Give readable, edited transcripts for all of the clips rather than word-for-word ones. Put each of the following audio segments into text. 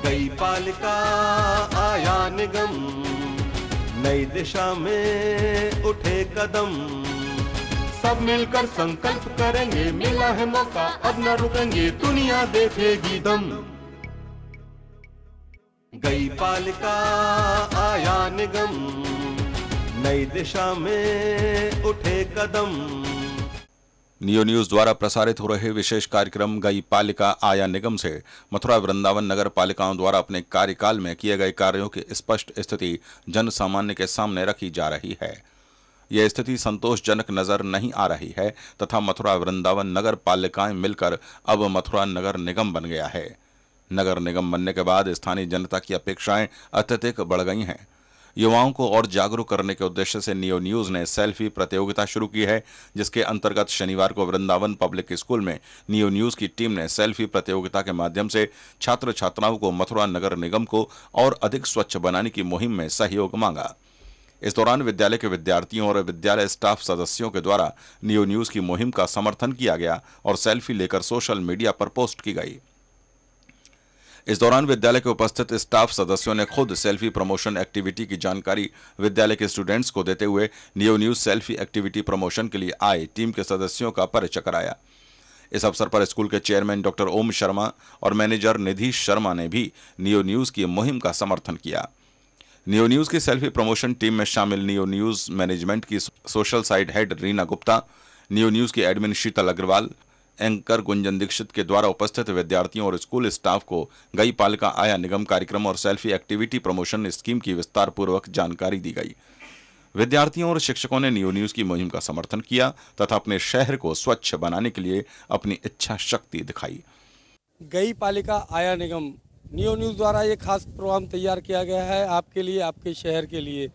गई पालिका आया निगम, नई दिशा में उठे कदम, सब मिलकर संकल्प करेंगे, मिला है मौका अब न रुकेंगे, दुनिया देखेगी दम। गई पालिका आया निगम, नई दिशा में उठे कदम। नियो न्यूज द्वारा प्रसारित हो रहे विशेष कार्यक्रम गई पालिका आया निगम से मथुरा वृंदावन नगर पालिकाओं द्वारा अपने कार्यकाल में किए गए कार्यों की स्पष्ट स्थिति जन सामान्य के सामने रखी जा रही है। यह स्थिति संतोषजनक नजर नहीं आ रही है तथा मथुरा वृंदावन नगर पालिकाएं मिलकर अब मथुरा नगर निगम बन गया है। नगर निगम बनने के बाद स्थानीय जनता की अपेक्षाएं अत्यधिक बढ़ गई हैं। युवाओं को और जागरूक करने के उद्देश्य से नियो न्यूज ने सेल्फी प्रतियोगिता शुरू की है, जिसके अंतर्गत शनिवार को वृंदावन पब्लिक स्कूल में नियो न्यूज की टीम ने सेल्फी प्रतियोगिता के माध्यम से छात्र छात्राओं को मथुरा नगर निगम को और अधिक स्वच्छ बनाने की मुहिम में सहयोग मांगा। इस दौरान विद्यालय के विद्यार्थियों और विद्यालय स्टाफ सदस्यों के द्वारा नियो न्यूज की मुहिम का समर्थन किया गया और सेल्फी लेकर सोशल मीडिया पर पोस्ट की गई। इस दौरान विद्यालय के उपस्थित स्टाफ सदस्यों ने खुद सेल्फी प्रमोशन एक्टिविटी की जानकारी विद्यालय के स्टूडेंट्स को देते हुए neo news selfie activity promotion के लिए आए टीम के सदस्यों का परिचय कराया। इस अवसर पर स्कूल के चेयरमैन डॉक्टर ओम शर्मा और मैनेजर निधि शर्मा ने भी नियो न्यूज की मुहिम का समर्थन किया। नियो न्यूज की सेल्फी प्रमोशन टीम में शामिल नियो न्यूज मैनेजमेंट की social site head Reena Gupta, neo news की एडमिन शीतल अग्रवाल, एंकर गुंजन दीक्षित के द्वारा उपस्थित विद्यार्थियों और स्कूल स्टाफ को गई पालिका आया निगम कार्यक्रम और सेल्फी एक्टिविटी प्रमोशन स्कीम की विस्तार पूर्वक जानकारी दी गई। विद्यार्थियों और शिक्षकों ने नियो न्यूज की मुहिम का समर्थन किया तथा अपने शहर को स्वच्छ बनाने के लिए अपनी इच्छा शक्ति दिखाई। गई पालिका आया निगम नियो न्यूज द्वारा ये खास प्रोग्राम तैयार किया गया है आपके लिए, आपके शहर के लिए।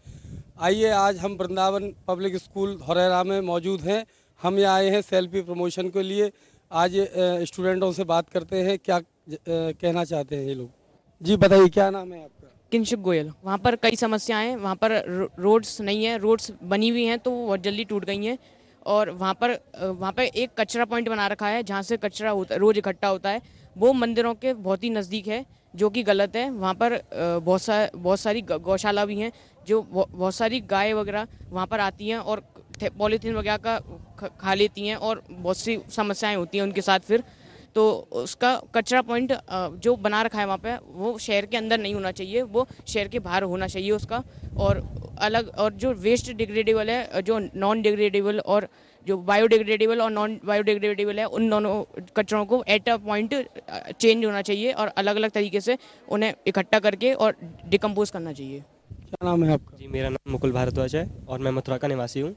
आइए, आज हम वृंदावन पब्लिक स्कूल धौरेरा में मौजूद हैं। हम यहाँ आए हैं सेल्फी प्रमोशन के लिए। आज स्टूडेंटों से बात करते हैं, क्या कहना चाहते हैं ये लोग। जी बताइए, क्या नाम है आपका? किंशुक गोयल। वहाँ पर कई समस्याएं हैं, वहाँ पर रोड्स नहीं है, रोड्स बनी हुई हैं तो वो बहुत जल्दी टूट गई हैं। और वहाँ पर एक कचरा पॉइंट बना रखा है जहाँ से कचरा रोज इकट्ठा होता है, वो मंदिरों के बहुत ही नज़दीक है, जो कि गलत है। वहाँ पर बहुत सारी गौशाला भी हैं, जो बहुत सारी गाय वगैरह वहाँ पर आती हैं और पॉलीथीन वगैरह का खा लेती हैं और बहुत सी समस्याएं होती हैं उनके साथ। फिर तो उसका कचरा पॉइंट जो बना रखा है वहाँ पे, वो शहर के अंदर नहीं होना चाहिए, वो शहर के बाहर होना चाहिए उसका। और अलग, और जो वेस्ट डिग्रेडेबल है, जो नॉन डिग्रेडेबल और जो बायोडिग्रेडेबल और नॉन बायोडिग्रेडेबल है, उन दोनों कचरों को एट अ पॉइंट चेंज होना चाहिए और अलग अलग तरीके से उन्हें इकट्ठा करके और डिकम्पोज करना चाहिए। क्या नाम है आपका? जी, मेरा नाम मुकुल भारद्वाज है और मैं मथुरा का निवासी हूँ।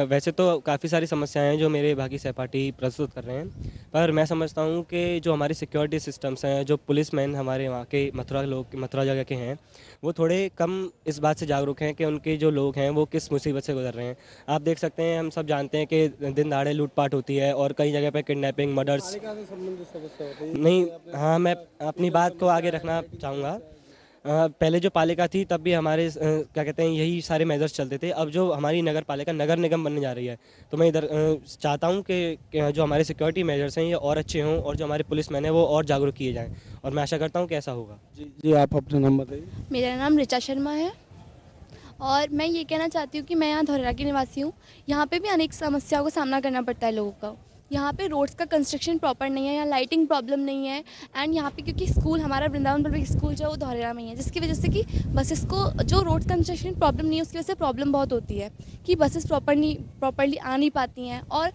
वैसे तो काफ़ी सारी समस्याएं हैं जो मेरे भागी सहपाठी प्रस्तुत कर रहे हैं, पर मैं समझता हूँ कि जो हमारी सिक्योरिटी सिस्टम्स हैं, जो पुलिसमैन हमारे वहाँ के मथुरा जगह के हैं, वो थोड़े कम इस बात से जागरूक हैं कि उनके जो लोग हैं वो किस मुसीबत से गुजर रहे हैं। आप देख सकते हैं, हम सब जानते हैं कि दिन दहाड़े लूटपाट होती है और कई जगह पर किडनैपिंग, मर्डर्स नहीं। हाँ, मैं अपनी बात को आगे रखना चाहूँगा। पहले जो पालिका थी तब भी हमारे क्या कहते हैं, यही सारे मेजर्स चलते थे। अब जो हमारी नगर पालिका नगर निगम बनने जा रही है, तो मैं इधर चाहता हूं कि जो हमारे सिक्योरिटी मेजर्स हैं ये और अच्छे हों और जो हमारे पुलिसमैन हैं वो और जागरूक किए जाएं, और मैं आशा करता हूं कि ऐसा होगा। जी, आप अपना नाम बताइए। मेरा नाम ऋचा शर्मा है और मैं ये कहना चाहती हूँ कि मैं यहाँ धौरेरा की निवासी हूँ। यहाँ पे भी अनेक समस्याओं का सामना करना पड़ता है लोगों को। यहाँ पे रोड्स का कंस्ट्रक्शन प्रॉपर नहीं है, यहाँ लाइटिंग प्रॉब्लम नहीं है, एंड यहाँ पे क्योंकि स्कूल हमारा वृंदावन पब्लिक स्कूल जो है वो धौरेरा में ही है, जिसकी वजह से कि बसेस को जो रोड कंस्ट्रक्शन प्रॉब्लम नहीं है उसकी वजह से प्रॉब्लम बहुत होती है कि बसेस प्रॉपरली आ नहीं पाती हैं। और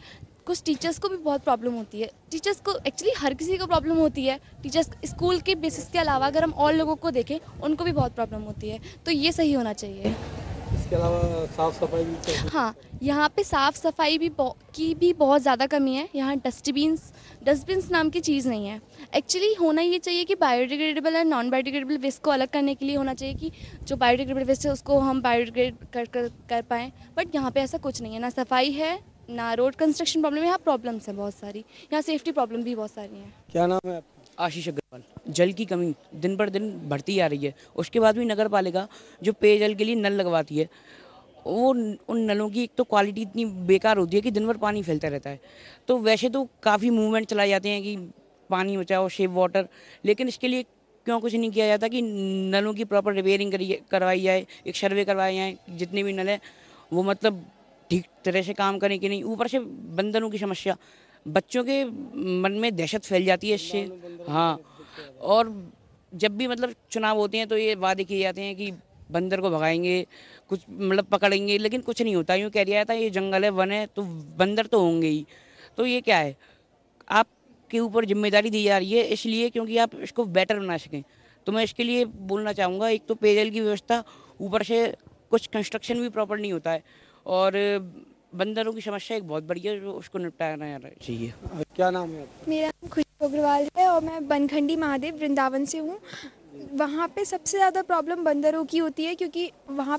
कुछ टीचर्स को भी बहुत प्रॉब्लम होती है। टीचर्स को एक्चुअली हर किसी को प्रॉब्लम होती है। टीचर्स स्कूल के बेसिस के अलावा अगर हम और लोगों को देखें, उनको भी बहुत प्रॉब्लम होती है, तो ये सही होना चाहिए। इसके अलावा साफ़ सफाई भी चाहिए। हाँ, यहाँ पे साफ़ सफाई की भी बहुत ज़्यादा कमी है। यहाँ डस्टबिन्स नाम की चीज़ नहीं है। एक्चुअली होना ये चाहिए कि बायोडिग्रेडेबल और नॉन बायोडिग्रेडेबल वेस्ट को अलग करने के लिए होना चाहिए कि जो बायोडिग्रेडेबल वेस्ट है उसको हम बायोडिग्रेड कर पाएँ, बट यहाँ पे ऐसा कुछ नहीं है। ना सफाई है, ना रोड कंस्ट्रक्शन प्रॉब्लम है। यहाँ प्रॉब्लम्स हैं बहुत सारी, यहाँ सेफ्टी प्रॉब्लम भी बहुत सारी हैं। क्या नाम है आपका? आशीष अग्रवाल। जल की कमी दिन पर दिन बढ़ती आ रही है। उसके बाद भी नगर पालिका जो पेयजल के लिए नल लगवाती है, वो उन नलों की एक तो क्वालिटी इतनी बेकार होती है कि दिन भर पानी फैलता रहता है। तो वैसे तो काफ़ी मूवमेंट चलाए जाते हैं कि पानी बचाओ, सेव वाटर, लेकिन इसके लिए क्यों कुछ नहीं किया जाता कि नलों की प्रॉपर रिपेयरिंग करवाई जाए, एक सर्वे करवाए जाए, जितने भी नल हैं वो मतलब ठीक तरह से काम करें कि नहीं। ऊपर से बंदरों की समस्या, बच्चों के मन में दहशत फैल जाती है इससे। हाँ, और जब भी मतलब चुनाव होते हैं तो ये वादे किए जाते हैं कि बंदर को भगाएंगे, कुछ मतलब पकड़ेंगे, लेकिन कुछ नहीं होता। यूँ कह दिया जाता है ये जंगल है, वन है, तो बंदर तो होंगे ही। तो ये क्या है, आपके ऊपर जिम्मेदारी दी जा रही है इसलिए क्योंकि आप इसको बेटर बना सकें। तो मैं इसके लिए बोलना चाहूँगा, एक तो पेयजल की व्यवस्था, ऊपर से कुछ कंस्ट्रक्शन भी प्रॉपर नहीं होता है, और बंदरों की समस्या एक बहुत बड़ी है जो उसको निपटाना चाहिए। क्या नाम है आपका? मेरा नाम खुशबू अग्रवाल है और मैं बनखंडी महादेव वृंदावन से हूँ। वहाँ पे सबसे ज़्यादा प्रॉब्लम बंदरों की होती है, क्योंकि वहाँ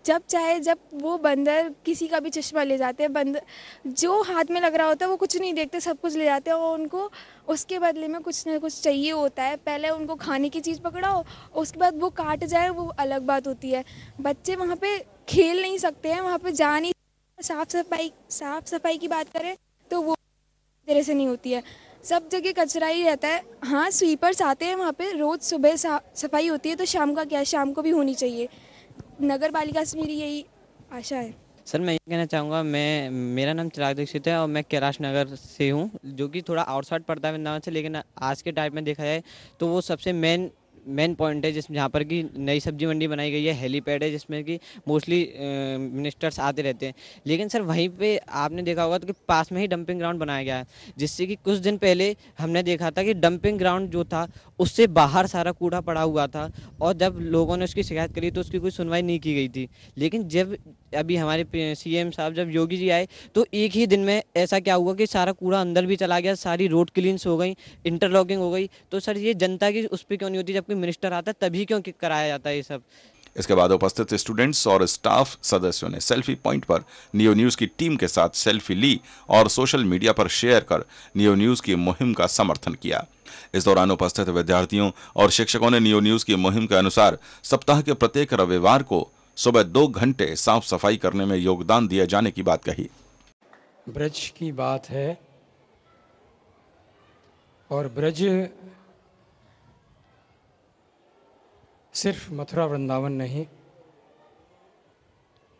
जब वो बंदर किसी का भी चश्मा ले जाते हैं, बंदर जो हाथ में लग रहा होता है वो कुछ नहीं देखते, सब कुछ ले जाते हैं, और उनको उसके बदले में कुछ ना कुछ चाहिए होता है। पहले उनको खाने की चीज़ पकड़ाओ, उसके बाद वो काट जाए, वो अलग बात होती है। बच्चे वहाँ पे खेल नहीं सकते हैं, वहाँ पे जा नहीं। साफ सफाई की बात करें तो वो तरह से नहीं होती है, सब जगह कचरा ही रहता है। हाँ, स्वीपर्स आते हैं वहाँ पे, रोज़ सुबह सफाई होती है, तो शाम का क्या, शाम को भी होनी चाहिए। नगर पालिका से मेरी यही आशा है। सर मैं ये कहना चाहूँगा, मेरा नाम चिराग दीक्षित है और मैं कैलाश नगर से हूँ, जो कि थोड़ा आउटसाइड पड़ता है वृंदावन से, लेकिन आज के टाइम में देखा जाए तो वो सबसे मेन पॉइंट है जिसमें जहाँ पर कि नई सब्जी मंडी बनाई गई है, हेलीपैड है जिसमें कि मोस्टली मिनिस्टर्स आते रहते हैं। लेकिन सर वहीं पे आपने देखा होगा तो कि पास में ही डंपिंग ग्राउंड बनाया गया है, जिससे कि कुछ दिन पहले हमने देखा था कि डंपिंग ग्राउंड जो था उससे बाहर सारा कूड़ा पड़ा हुआ था, और जब लोगों ने उसकी शिकायत करी तो उसकी कोई सुनवाई नहीं की गई थी। लेकिन जब अभी हमारे सीएम साहब जब योगी जी आए तो एक ही दिन में ऐसा क्या हुआ कि सारा कूड़ा अंदर भी चला गया, सारी रोड क्लीन्स हो गई, इंटरलॉकिंग हो गई। तो सर ये जनता की उस पर क्यों नहीं होती, जबकि मिनिस्टर आता है तभी क्यों कराया जाता है ये सब। इसके बाद उपस्थित स्टूडेंट्स और स्टाफ सदस्यों ने सेल्फी पॉइंट पर नियो न्यूज की टीम के साथ सेल्फी ली और सोशल मीडिया पर शेयर कर नियो न्यूज की मुहिम का समर्थन किया। इस दौरान उपस्थित विद्यार्थियों और शिक्षकों ने नियो न्यूज की मुहिम के अनुसार सप्ताह के प्रत्येक रविवार को सुबह 2 घंटे साफ सफाई करने में योगदान दिए जाने की बात कही। ब्रज की बात है, और ब्रज सिर्फ मथुरा वृंदावन नहीं,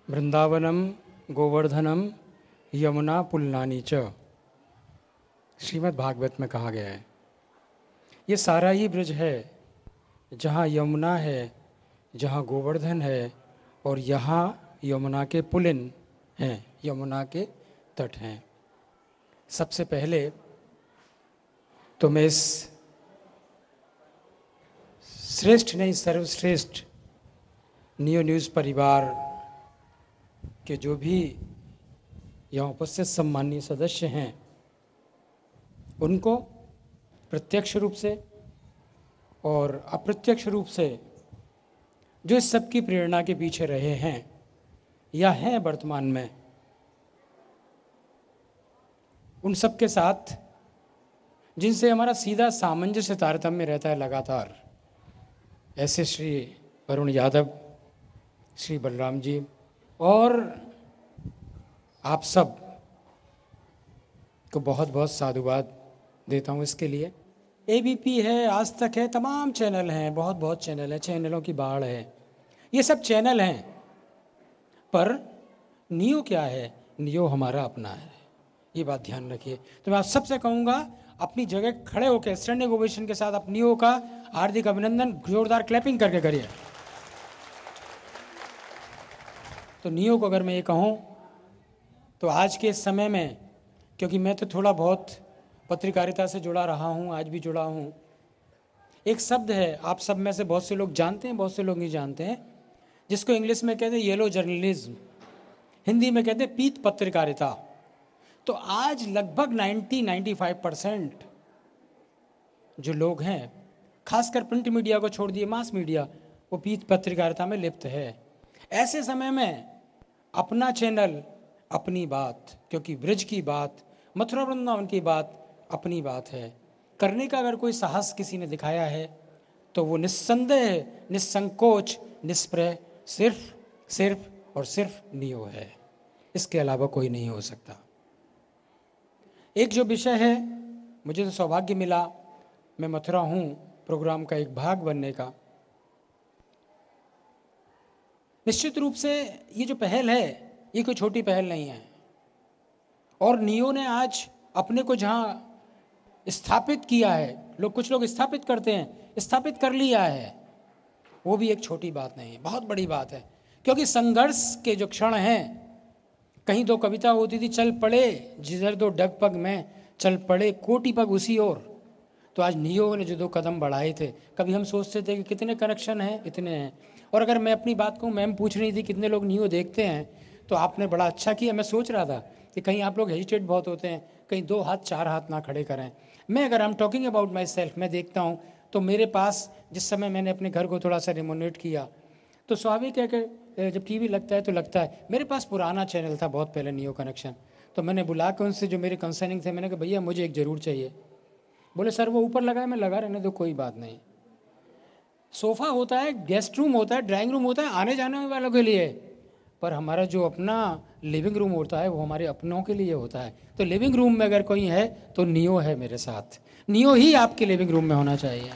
वृंदावनम गोवर्धनम यमुना पुलनानी च, श्रीमद् भागवत में कहा गया है। ये सारा ही ब्रज है, जहाँ यमुना है, जहाँ गोवर्धन है, और यहाँ यमुना के पुलिन हैं, यमुना के तट हैं। सबसे पहले तो मैं इस श्रेष्ठ नहीं सर्वश्रेष्ठ नियो न्यूज़ परिवार के जो भी यहाँ उपस्थित सम्मानीय सदस्य हैं उनको प्रत्यक्ष रूप से और अप्रत्यक्ष रूप से जो इस सब की प्रेरणा के पीछे रहे हैं या हैं वर्तमान में, उन सब के साथ जिनसे हमारा सीधा सामंजस्य तारतम्य रहता है लगातार, ऐसे श्री वरुण यादव, श्री बलराम जी और आप सब को बहुत बहुत साधुवाद देता हूँ इसके लिए। एबीपी है, आज तक है, तमाम चैनल हैं, बहुत बहुत चैनल है, चैनलों की बाढ़ है, ये सब चैनल हैं, पर नियो क्या है, नियो हमारा अपना है, ये बात ध्यान रखिए। तो मैं आप सबसे कहूँगा अपनी जगह खड़े होकर स्टैंडिंग ओवेशन के साथ अपनी नियो का हार्दिक अभिनंदन जोरदार क्लैपिंग करके करिए। तो नियो को अगर मैं ये कहूँ तो आज के समय में, क्योंकि मैं तो थोड़ा बहुत पत्रकारिता से जुड़ा रहा हूँ, आज भी जुड़ा हूँ, एक शब्द है आप सब में से बहुत से लोग जानते हैं, बहुत से लोग नहीं जानते हैं, जिसको इंग्लिश में कहते हैं येलो जर्नलिज्म, हिंदी में कहते हैं पीत पत्रकारिता। तो आज लगभग 90-95% जो लोग हैं, खासकर प्रिंट मीडिया को छोड़ दिए मास मीडिया, वो पीत पत्रकारिता में लिप्त है। ऐसे समय में अपना चैनल, अपनी बात, क्योंकि ब्रज की बात, मथुरा वृंदावन की बात अपनी बात है, करने का अगर कोई साहस किसी ने दिखाया है तो वो निस्संदेह, निस्संकोच, निष्प्रय सिर्फ और सिर्फ नियो है, इसके अलावा कोई नहीं हो सकता। एक जो विषय है, मुझे तो सौभाग्य मिला, मैं मथुरा हूँ प्रोग्राम का एक भाग बनने का। निश्चित रूप से ये जो पहल है ये कोई छोटी पहल नहीं है, और नियो ने आज अपने को जहाँ स्थापित किया है, कुछ लोग स्थापित करते हैं, स्थापित कर लिया है, वो भी एक छोटी बात नहीं है, बहुत बड़ी बात है। क्योंकि संघर्ष के जो क्षण हैं, कहीं दो कविता होती थी, चल पड़े जिधर दो डग पग में, चल पड़े कोटि पग उसी ओर। तो आज नियो ने जो 2 कदम बढ़ाए थे, कभी हम सोचते थे कि कितने कनेक्शन हैं, इतने हैं। और अगर मैं अपनी बात कहूँ, मैम पूछ रही थी कितने लोग नियो देखते हैं, तो आपने बड़ा अच्छा किया। मैं सोच रहा था कि कहीं आप लोग हेजिटेट बहुत होते हैं, कहीं 2 हाथ 4 हाथ ना खड़े करें। मैं अगर I am talking about my self, मैं देखता हूँ तो मेरे पास जिस समय मैंने अपने घर को थोड़ा सा रिमोनेट किया, तो स्वाभाविक है कि जब टीवी लगता है तो लगता है। मेरे पास पुराना चैनल था बहुत पहले, नियो कनेक्शन, तो मैंने बुला के उनसे जो मेरे कंसर्निंग थे, मैंने कहा भैया मुझे एक ज़रूर चाहिए। बोले सर वो ऊपर लगा है, मैं लगा रहने दो, कोई बात नहीं। सोफ़ा होता है, गेस्ट रूम होता है, ड्राइंग रूम होता है आने जाने वालों के लिए, पर हमारा जो अपना लिविंग रूम होता है वो हमारे अपनों के लिए होता है। तो लिविंग रूम में अगर कोई है तो नियो है मेरे साथ। नियो ही आपके लिविंग रूम में होना चाहिए।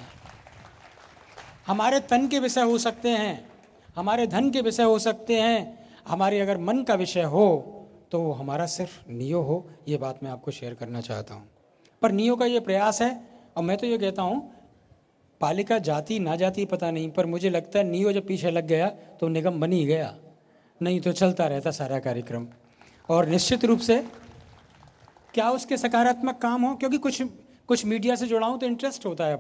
हमारे तन के विषय हो सकते हैं, हमारे धन के विषय हो सकते हैं, हमारे अगर मन का विषय हो तो हमारा सिर्फ नियो हो। ये बात मैं आपको शेयर करना चाहता हूँ। पर नियो का ये प्रयास है, और मैं तो ये कहता हूँ पालिका जाति ना जाति पता नहीं, पर मुझे लगता है नियो जब पीछे लग गया तो निगम बन ही गया, नहीं तो चलता रहता सारा कार्यक्रम। और निश्चित रूप से क्या उसके सकारात्मक काम हो, क्योंकि कुछ मीडिया से जुड़ा हूँ तो इंटरेस्ट होता है,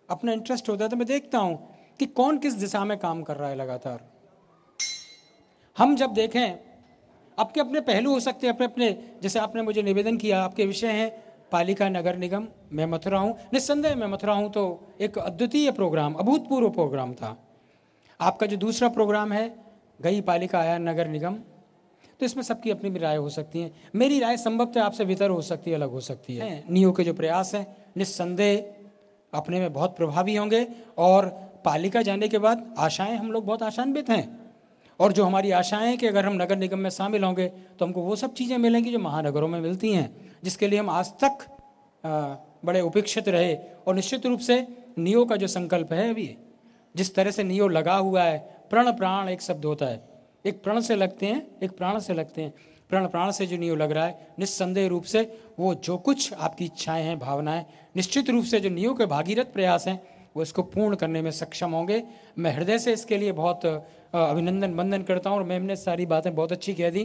अपना इंटरेस्ट होता है, तो मैं देखता हूँ कि कौन किस दिशा में काम कर रहा है लगातार। हम जब देखें, आपके अपने पहलू हो सकते हैं, अपने जैसे आपने मुझे निवेदन किया, आपके विषय हैं पालिका नगर निगम, मैं मथुरा हूँ, निस्संदेह मैं मथुरा हूँ, तो एक अद्वितीय प्रोग्राम, अभूतपूर्व प्रोग्राम था। आपका जो दूसरा प्रोग्राम है गई पालिका आया नगर निगम, तो इसमें सबकी अपनी भी राय हो सकती है। मेरी राय संभवतः आपसे भीतर हो सकती है, अलग हो सकती है। नियो के जो प्रयास हैं निस्संदेह अपने में बहुत प्रभावी होंगे, और पालिका जाने के बाद आशाएं हम लोग बहुत आशान्वित हैं, और जो हमारी आशाएं हैं कि अगर हम नगर निगम में शामिल होंगे तो हमको वो सब चीज़ें मिलेंगी जो महानगरों में मिलती हैं, जिसके लिए हम आज तक बड़े उपेक्षित रहे। और निश्चित रूप से नियो का जो संकल्प है, अभी जिस तरह से नियो लगा हुआ है, प्रण प्राण एक शब्द होता है, एक प्रण से लगते हैं, एक प्राण से लगते हैं, प्रण प्राण से जो नियो लग रहा है, निस्संदेह रूप से वो जो कुछ आपकी इच्छाएं हैं, भावनाएं, निश्चित रूप से जो नियो के भागीरथ प्रयास हैं वो इसको पूर्ण करने में सक्षम होंगे। मैं हृदय से इसके लिए बहुत अभिनंदन वंदन करता हूँ। और मैम ने सारी बातें बहुत अच्छी कह दी,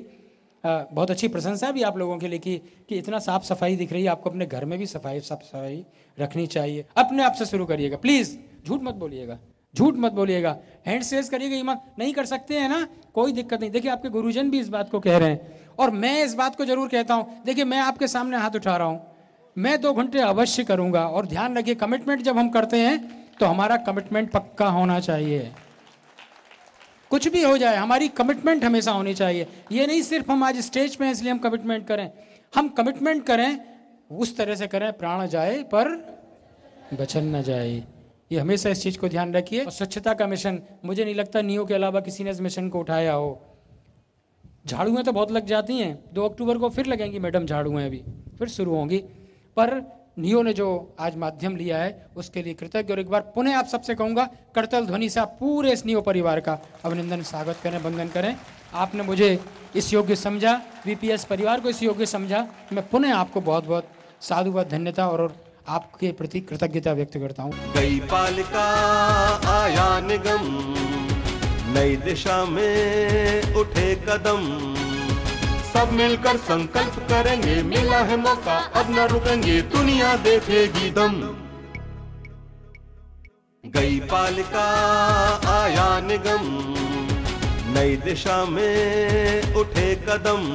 बहुत अच्छी प्रशंसा भी आप लोगों के लिए कि इतना साफ सफाई दिख रही है। आपको अपने घर में भी साफ सफाई रखनी चाहिए। अपने आप से शुरू करिएगा, प्लीज़ झूठ मत बोलिएगा, झूठ मत बोलिएगा, हैंड शेक करिएगा। ईमान नहीं कर सकते हैं ना, कोई दिक्कत नहीं। देखिए आपके गुरुजन भी इस बात को कह रहे हैं, और मैं इस बात को जरूर कहता हूँ। देखिए मैं आपके सामने हाथ उठा रहा हूँ, मैं 2 घंटे अवश्य करूँगा। और ध्यान रखिए, कमिटमेंट जब हम करते हैं तो हमारा कमिटमेंट पक्का होना चाहिए। कुछ भी हो जाए, हमारी कमिटमेंट हमेशा होनी चाहिए। ये नहीं सिर्फ हम आज स्टेज पे हैं इसलिए हम कमिटमेंट करें, हम कमिटमेंट करें उस तरह से करें, प्राण जाए पर बचन न जाए। ये हमेशा इस चीज़ को ध्यान रखिए। और स्वच्छता का मिशन, मुझे नहीं लगता नियो के अलावा किसी ने इस मिशन को उठाया हो। झाड़ुएं तो बहुत लग जाती हैं, 2 अक्टूबर को फिर लगेंगी मैडम झाड़ुएं, अभी फिर शुरू होंगी, पर नियो ने जो आज माध्यम लिया है उसके लिए कृतज्ञ। और एक बार पुनः आप सबसे कहूँगा, करतल ध्वनि से आप पूरे इस नियो परिवार का अभिनंदन, स्वागत करें, वंदन करें। आपने मुझे इस योग्य समझा, वीपीएस परिवार को इस योग्य समझा। मैं पुनः आपको बहुत बहुत साधुवाद, धन्यता और आपके प्रति कृतज्ञता व्यक्त करता हूँ। गई पालिका आया निगम, नई दिशा में उठे कदम, सब मिलकर संकल्प करेंगे, मिला है मौका अब न रुकेंगे, दुनिया देखेगी दम। गई पालिका आया निगम, नई दिशा में उठे कदम,